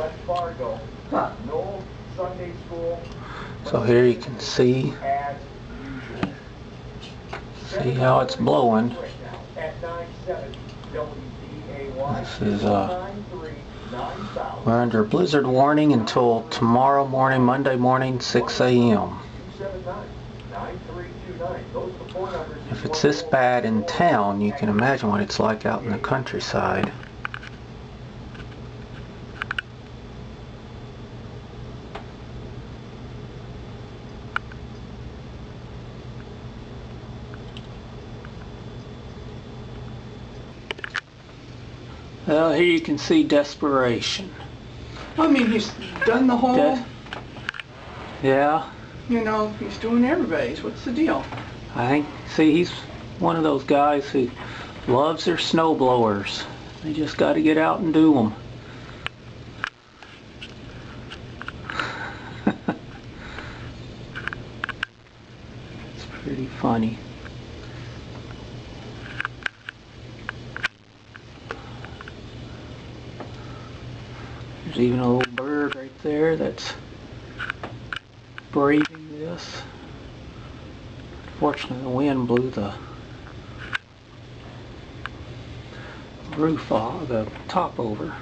West Fargo. No Sunday school. So here you can see how it's blowing. This is we're under a blizzard warning until tomorrow morning, Monday morning, 6 a.m. If it's this bad in town, you can imagine what it's like out in the countryside. Well, here you can see desperation. I mean, he's done the whole... Yeah. You know, he's doing everybody's. What's the deal? I think, see, he's one of those guys who loves their snow blowers. They just got to get out and do them. It's pretty funny. There's even a little bird right there that's braving this. Fortunately, the wind blew the roof off, the top over.